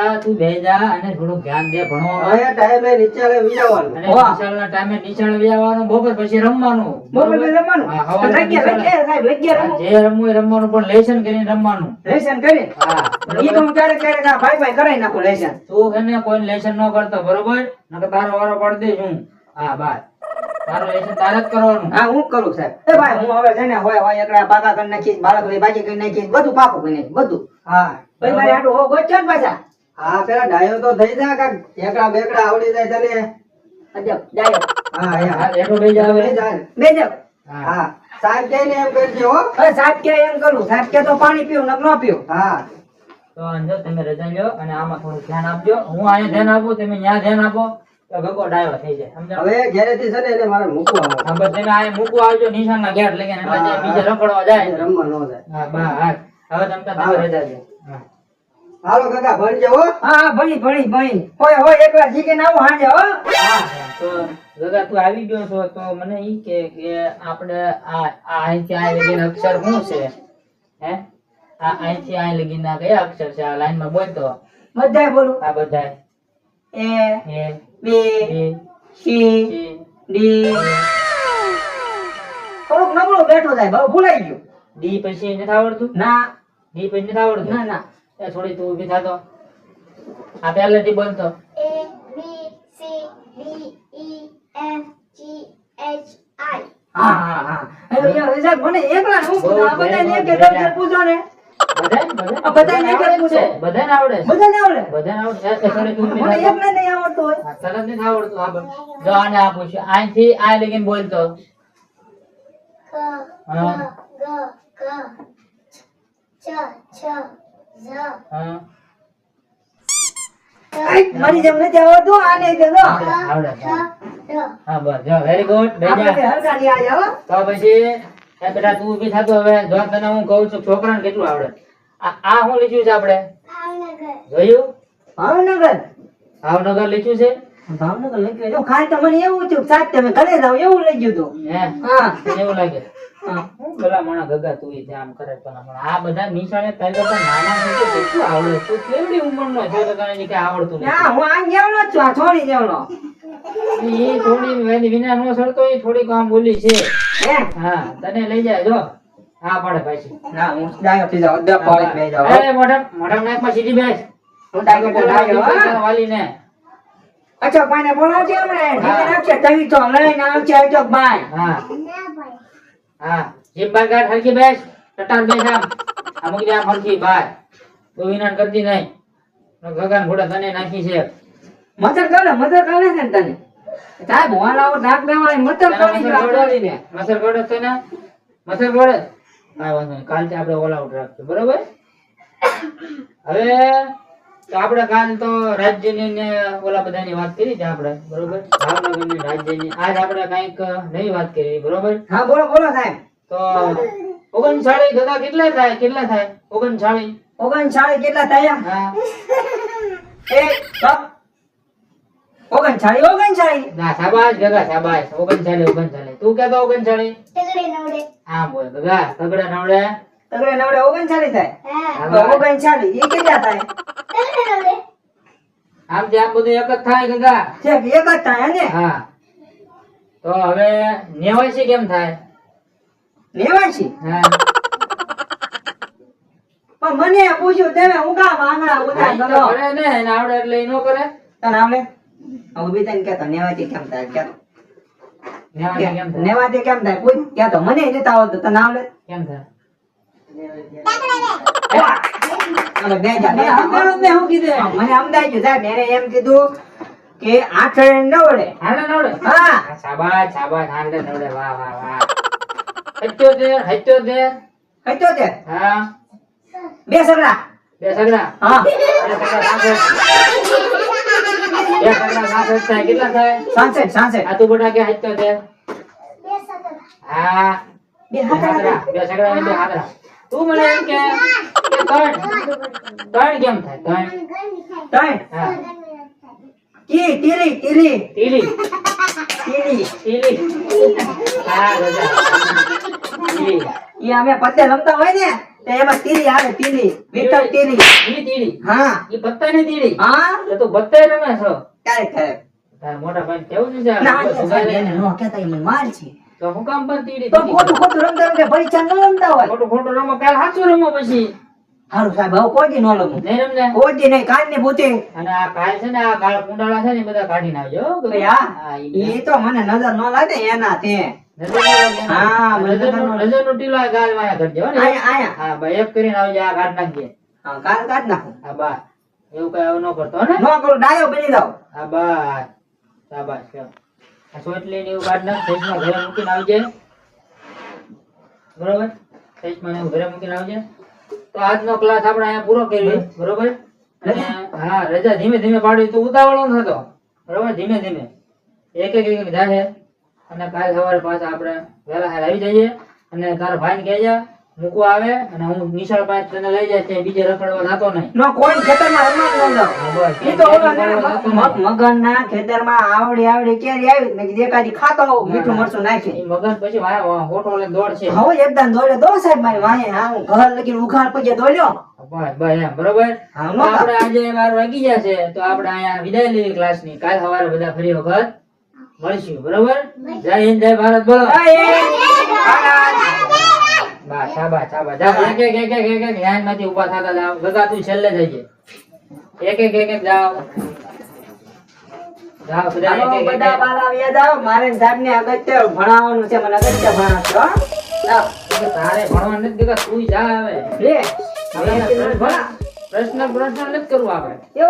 ગગા તું બેહી જા અને થોડું ધ્યાન દે ભણવામાં. હવે ટાઈમે નિચાળે વિજાવાનું. અને નિશાળના ટાઈમે નિશાળ વ્યાવાનું, બપોર પછી રમવાનું. બપોર પછી રમવાનું. હા, હવારે લગ્યા સાહેબ લગ્યા રમો. જે રમવું એ રમવાનું, પણ લેસન કરીને રમવાનું. લેસન કરી. હા, ઈ તો હું ક્યારેક ક્યારેક આ ભાઈ કરાઈ નાખું લેસન. તું એને કોઈ લેસન ન કરતો, બરોબર? નકર તારો વારો પડી દઈશ હું. હા, બાય. તારો લેસન તારે જ કરવાનું. હા હું કરું સાહેબ. એ ભાઈ હું હવે છે ને હોય એકડા પાકા કરી નાખીશ, બાળક લઈ બાજી કરી નાખીશ, બધું પાકું કરી નાખીશ, બધું. હા ભાઈ મારે આટલું હો ગોચ છે ને પાછા. હા પેલા ડાયો તો થઈ જાય કાક એકડા બેકડા આવડી જાય તને. અજબ ડાયો. હા હા, બેઠો બેહી જા હવે. બેજો. હા સાહેબ કે ને એમ કરજો હો. અરે સાહેબ કે એમ કરું. સાહેબ કે તો પાણી પીવું નક ન પીવું. હા તો અંજો તમે રજા લ્યો અને આમાં થોડું ધ્યાન આપજો. હું અહીંયા ધ્યાન આપું, તમે ત્યાં ધ્યાન આપો, તો ગગો ડાયો થઈ જાય. સમજ્યા? હવે ઘરેથી છે ને એને મારે મૂકવા આવો. હા, બસ તમે અહીંયા મૂકવા આવજો નિશાળના ગેટ લઈને, એટલે જે બીજે રખડવા જાય. રમવા ન જાય. હા, બસ. હવે તમે રજા લ્યો. હા. હાલો કાકા ભણજો હો. હા ભણી હોય એકવાર શીખીને આવું હાંજે હો. તો દાદા તું આવી ગયો છો તો મને ઈ કે આપણે આ અહીંથી આ લગીન અક્ષર શું છે? હે આ અહીંથી આ લગીનના કયા અક્ષર છે? આ લાઈનમાં બોલ તો. બધાય બોલું. આ બધાય. એ એ બી બી સી સી ડી. થોડુંક નબળું બેઠો જાય બહુ ભૂલાઈ ગયું. ડી પછી નથી આવડતું? ના ડી પછી નથી આવડતું? ના ના એ થોડી તું ઊભી થાતો. આ પહેલેથી બોલતો. A B C D E F G H I. હા હા હા હવે યાર સાહેબ મને એકલા હું પૂછો આ બધાને એક એક અક્ષર પૂછો ને. આ બધાને એક એક પૂછો. બધાને આવડે છે. બધાને આવડે. બધાને આવડે છે. એ થોડી તું ઊભી મને થાતો. એકને નહીં આવડતું હોય. હા, તરત નથી આવડતું. હા, બસ. જો આને આ પૂછ્યું. અહીંથી આ લગીન બોલતો. K હા. G Ch Ch Z. હા, મારી જેમ નથી આવડતું આને દેજો. આવડે છે. D. હા, બસ. જો વેરી ગુડ. આપણે બેજા. હરકાની આયા હો. તો પછી એ બેટા તું ઊભી થાતો. હવે જો તને હું કહું છું છોકરાને કેટલું આવડે. આ શું લખ્યું છે આપણે? Bhavnagar. જોયું? ભાવનગર. ભાવનગર લખ્યું છે. ભાવનગર લઈ ગયો ખાલી તો મને એવું થયું સાહેબ તમે ઘરે જાવ એવું લઈ ગયું તું. હે હા તને એવું લાગે? હા હું ભલા મણા ગગા તું ઈ આમ કરે તો ના પણ આ બધા નિશાળે તારી કરતા નાના છે તો કેટલું આવડે? તું કેવડી ઉંમરનો છે તો તને કઈ આવડતું ના હું આ જેવનો જ છું આ છોડી જેવનો. નથી. ઈ થોડી વેલી વિના નો સડતો ઈ થોડી કામ બોલી છે. હે હા, તને લઈ જાય જો. હા પડે પાછી. ના હું ડાયો થઈ જાવ અડધા પાડી બે જાવ. એ મોઢા નાકમાં સીધી બેસ. હું ડાયો તો ડાયો હા. વાલીને. અચ્છા કોઈને બોલાવજે હમણે ઠીક રાખશે તવી તો લઈને આવશે આવજો બાય. હા Never. હા, જીભ બાર કાઢ, હરખી બેસ. ટટાર બેસ આમ. આ મૂકી દે આમ હરખી બાર. તું વિનાન કરતી નહીં. ગગન ઘોડા તને નાખી છે. મતર કરે છે ને તને. સાહેબ વાલાઓ નાક દેવાય મતર કરી જો આપડીને. મસર ગોળે છે ને? મસર ગોળે? કાંઈ વાંધો નહીં. કાલથી આપણે ઓલ આઉટ રાખશું. બરોબર? હવે તો આપણે કાલ તો રાજ્યની ને ઓલા બધાની વાત કરી છે આપણે. બરોબર? ભાવનગરની રાજ્યની. આજ આપણે કાંઈક નવી વાત કરી. બરોબર? હા બોલો બોલો સાહેબ. તો 39 ગગા કેટલા થાય? 39. 39 કેટલા થયા? હા. એક કપ 39. ના, શાબાશ ગગા, શાબાશ. 39. તું કહેતો 39? Tigre node. હા બોલ ગગા. તગડા નવડે. તગડે નવડે 39 થાય. Ha. તો 39 ઈ કેટલા થાય? Tigre node. આમ જે આમ બધું એક જ થાય ગગા. છે એક જ થાય ને. હા. તો હવે 89 કેમ થાય? 89. હા. પણ મને પૂછ્યું તમે હું કામ આંગળા ઉધા આ તો કરો. કરે ને, એને આવડે એટલે ઈ નો કરે. તને આવડે? હું બી તને કહેતો 89 કેમ થાય કહેતો. 89 કેમ થાય? 89 કેમ થાય પૂછ કહેતો મને નથી આવડતું તને આવડે? કેમ થાય? અરે બે જા મને સમજાણું જ નહીં, હું કીધું એને? મને સમજાઈ ગયું સાહેબ એને એમ કીધું કે 8 નવડે. હાલે નવડે? હા શાબાશ, શાબાશ. હાલે નવડે. વાહ, વાહ, વાહ. 77. કહેતો તે હા. બે સગડા. બે સગડા. હા બે સગડા 66 થાય. કેટલા થાય? 66. આ તું બટા કે 77. Besada. હા. બે હાથડા. બે સગડા ને બે હાથડા. તું મને એમ કે ત્રણ કેમ થાય? ત્રણ. ત્રણ. હા. કી તીરી તીરી તીલી. તીરી તીલી. હા, ગજા. તીલી. ઈ અમે પત્તે રમતા હોય ને તે એમાં તીરી આવે, તીરી વિઠ્ઠલ તીરી. ઈ તીડી હા ઈ પત્તાની તીડી હા એ તો બત્તાઈ રમે છો ક્યારેક તાર મોટા ભાઈ કેવું છે ના સાહેબ, એને નો કહેતા, એ મને માર છે. તો હું કામ પર તીડી તો ખોટું ખોટું રમતા રમતા પરીક્ષા ન રમતા હોય. ખોટું ખોટું રમો કાલ સાચું રમો પછી હારું સાહેબ, હવે કોઈ દી ન રમું. નહીં રમજે કોઈ દી નહીં, કાલની ભૂતી. અને આ કાલ છે ને આ કાળ કુંડાળા છે ને એ બધા કાઢીને આવજો હો. ભાઈ હા, હા, ઈ એ તો મને નજર ન લાગે એના તે. હા, મને નજરનો ટીલો આ ગાલ વાયા કરજો હો ને. આયા આયા. હા ભાઈ એક કરીને આવજે આ કાઢ નાખજે હા, કાલ કાઢ નાખું. હા બા એવું કઈ ન કરતો હો ને નો કરું, ડાયો બની જાવ. હા બસ શાબાશ ચાલ આ સોટલી ને એવું કાઢ નાખ સાઈઝમાં ઘરે મૂકીને આવજે બરોબર સાઈઝમાં ને એવું ઘરે મૂકીને આવજે તો આજનો ક્લાસ આપણે અહીંયા પૂરો કરીએ બરોબર અને હા રજા ધીમે ધીમે પાડી તો ઉતાવળો ન થતો બરોબર ધીમે ધીમે એક એક જાય અને કાલ સવારે પાછા આપણે વહેલા હાર આવી જઈએ અને તારા ભાઈને કહેજે મૂકવા આવે અને હું નિશાળ પાસે તને લઈ જાય ત્યાં બીજે રખડવા જતો નહીં નો કોઈ ખેતરમાં રમવા ન જાવ. હા, બસ. ઈ તો ઓલા મગનના ખેતરમાં આવડી કેરી આવી, મેં કીધું એકાદી ખાતો હોઉં, મીઠું મરચું નાખી. ઈ મગન પછી હોટો લઈને દોડશે હવે એકદમ દોડ્યો દો સાહેબ મારી વાંહે. હા, હું ઘર લગીને ઉઘાડ પછી દોડ્યો. બસ બસ એમ બરોબર હા, તો નો કામ. આપણે આજે 12 વાગી જશે તો આપણે અહીંયા વિદાય લેવી ક્લાસની કાલ સવારે બધા ફરી વખત મળશું બરોબર જય હિન્દ જય ભારત બોલો બસ શાબાશ શાબાશ જાઓ એક ધ્યાનમાંથી ઊભા થતા જાઓ ગગા તું છેલ્લે જઈએ એક જાઓ જાઓ બધા ચાલો, એક બધા બાલ આવ્યા જાઓ. મારે સાહેબને અગત્ય ભણાવવાનું છે, મને અગત્ય ભણાવશો, હો? જાઓ. તારે ભણવા નથી દેતા તું જા હવે લે, હવે ભણા. પ્રશ્ન નથી કરવું આપણે એવું